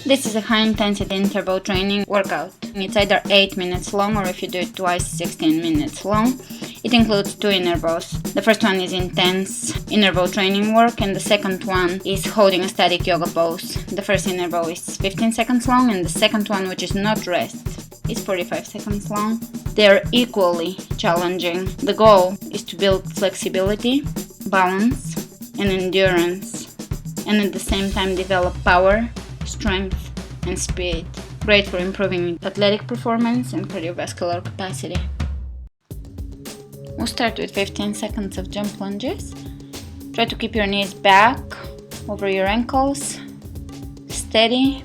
This is a high intensity interval training workout. It's either 8 minutes long or if you do it twice, 16 minutes long. It includes 2 intervals. The first one is intense interval training work and the second one is holding a static yoga pose. The first interval is 15 seconds long and the second one, which is not rest, is 45 seconds long. They're equally challenging. The goal is to build flexibility, balance, and endurance, and at the same time develop power, strength, and speed. Great for improving athletic performance and cardiovascular capacity. We'll start with 15 seconds of jump lunges. Try to keep your knees back over your ankles, steady,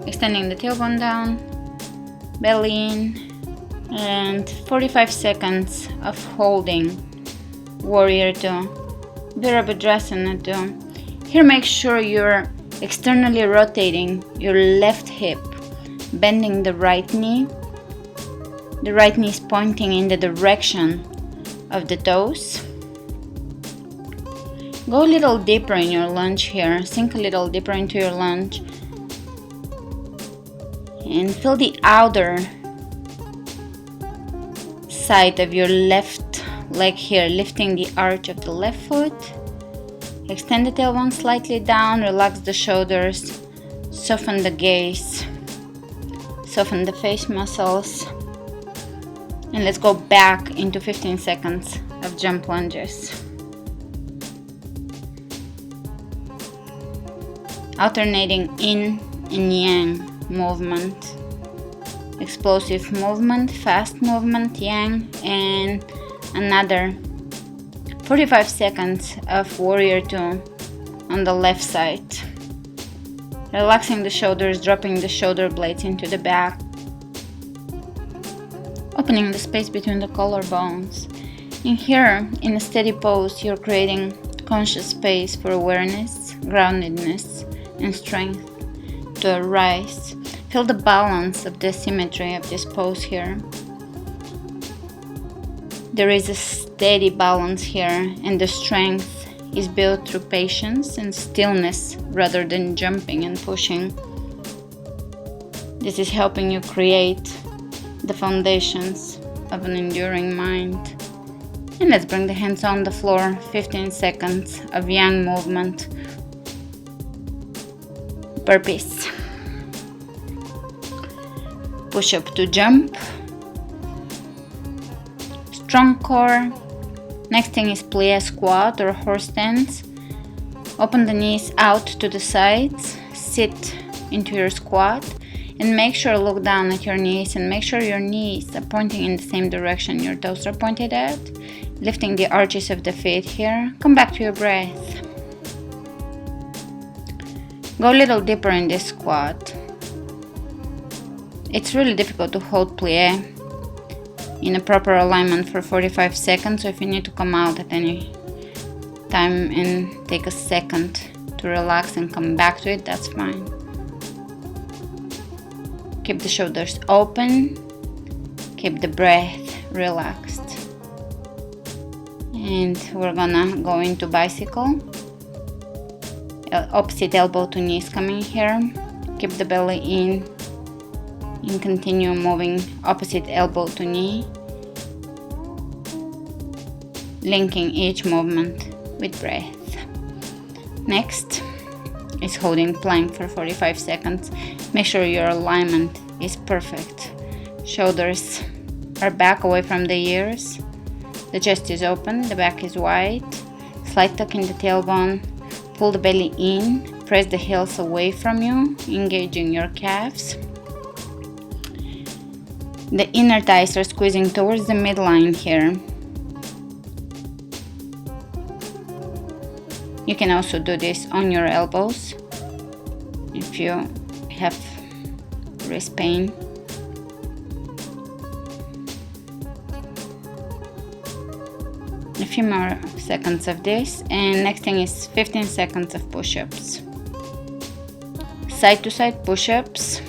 extending the tailbone down, belly in, and 45 seconds of holding Warrior 2, Virabhadrasana 2. Here make sure you're externally rotating your left hip, bending the right knee. The right knee is pointing in the direction of the toes. Go a little deeper in your lunge here, sink a little deeper into your lunge and feel the outer side of your left leg here, lifting the arch of the left foot. Extend the tailbone slightly down, relax the shoulders, soften the gaze, soften the face muscles, and let's go back into 15 seconds of jump lunges. Alternating yin and yang movement, explosive movement, fast movement, yang, and another 45 seconds of Warrior 2 on the left side. Relaxing the shoulders, dropping the shoulder blades into the back. Opening the space between the collarbones. And here, in a steady pose, you're creating conscious space for awareness, groundedness, and strength to arise. Feel the balance of the symmetry of this pose here. There is a steady balance here, and the strength is built through patience and stillness rather than jumping and pushing. This is helping you create the foundations of an enduring mind. And let's bring the hands on the floor. 15 seconds of yang movement. Burpees. Push up to jump. Strong core. Next thing is plie squat or horse stance. Open the knees out to the sides. Sit into your squat and make sure to look down at your knees and make sure your knees are pointing in the same direction your toes are pointed at. Lifting the arches of the feet here. Come back to your breath. Go a little deeper in this squat. It's really difficult to hold plie in a proper alignment for 45 seconds, so if you need to come out at any time and take a second to relax and come back to it, that's fine. Keep the shoulders open, keep the breath relaxed. And we're gonna go into bicycle. Opposite elbow to knees coming here. Keep the belly in and continue moving opposite elbow to knee, linking each movement with breath. Next is holding plank for 45 seconds. Make sure your alignment is perfect. Shoulders are back away from the ears. The chest is open, the back is wide. Slight tuck in the tailbone. Pull the belly in. Press the heels away from you, engaging your calves. The inner thighs are squeezing towards the midline here. You can also do this on your elbows if you have wrist pain. A few more seconds of this, and next thing is 15 seconds of push-ups. Side to side push-ups.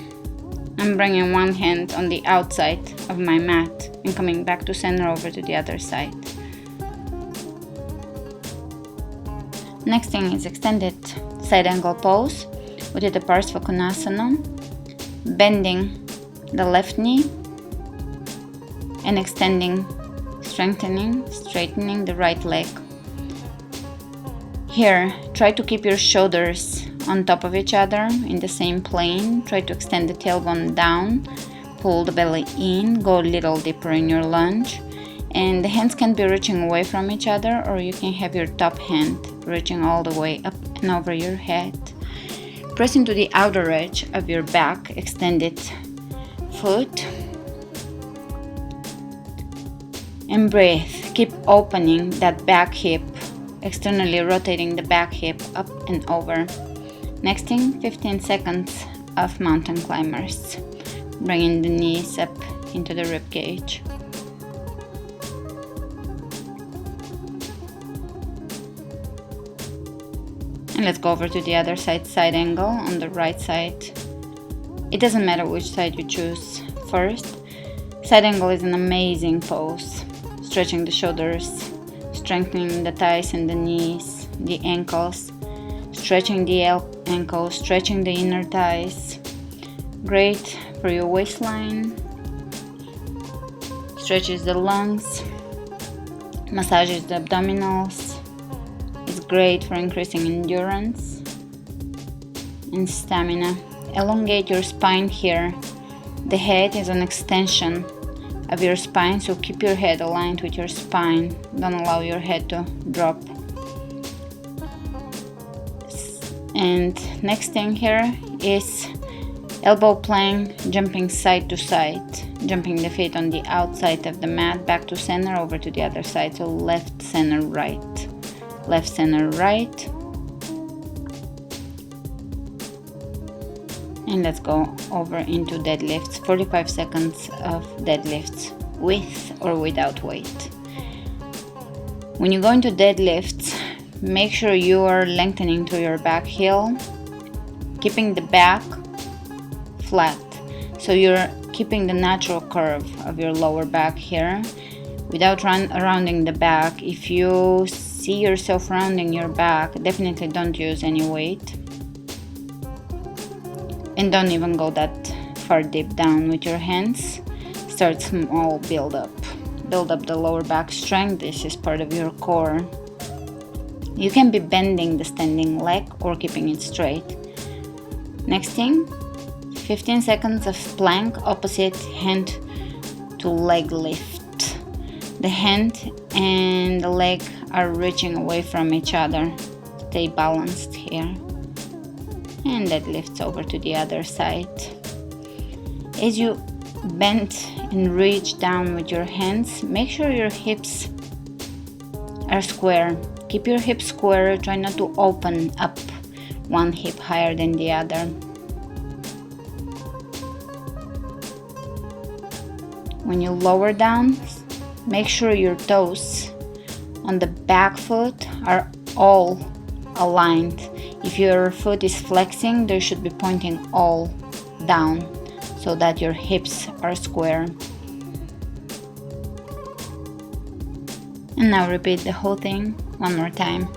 I'm bringing one hand on the outside of my mat and coming back to center over to the other side. Next thing is extended side angle pose. Uttita Parsvakonasana, bending the left knee and extending, strengthening, straightening the right leg. Here, try to keep your shoulders on top of each other in the same plane. Try to extend the tailbone down, pull the belly in, go a little deeper in your lunge. And the hands can be reaching away from each other, or you can have your top hand reaching all the way up and over your head. Press into the outer edge of your back, extended foot. And breathe. Keep opening that back hip, externally rotating the back hip up and over. Next thing, 15 seconds of mountain climbers. Bringing the knees up into the rib cage. And let's go over to the other side, side angle on the right side. It doesn't matter which side you choose first. Side angle is an amazing pose. Stretching the shoulders, strengthening the thighs and the knees, the ankles, stretching the ankles, stretching the inner thighs. Great for your waistline. Stretches the lungs, massages the abdominals. It's great for increasing endurance and stamina. Elongate your spine here. The head is an extension of your spine, so keep your head aligned with your spine. Don't allow your head to drop. And next thing here is elbow plank, jumping side to side, jumping the feet on the outside of the mat, back to center, over to the other side. So left, center, right. Left, center, right. And let's go over into deadlifts. 45 seconds of deadlifts with or without weight. When you go into deadlifts, make sure you are lengthening to your back heel, keeping the back flat. So you're keeping the natural curve of your lower back here without rounding the back. If you see yourself rounding your back, definitely don't use any weight. And don't even go that far deep down with your hands. Start small, build up. Build up the lower back strength. This is part of your core. You can be bending the standing leg or keeping it straight. Next thing, 15 seconds of plank, opposite hand to leg lift. The hand and the leg are reaching away from each other. Stay balanced here. And that lifts over to the other side. As you bend and reach down with your hands, make sure your hips are square. Keep your hips square. Try not to open up one hip higher than the other. When you lower down, make sure your toes on the back foot are all aligned. If your foot is flexing, they should be pointing all down so that your hips are square. And now repeat the whole thing one more time.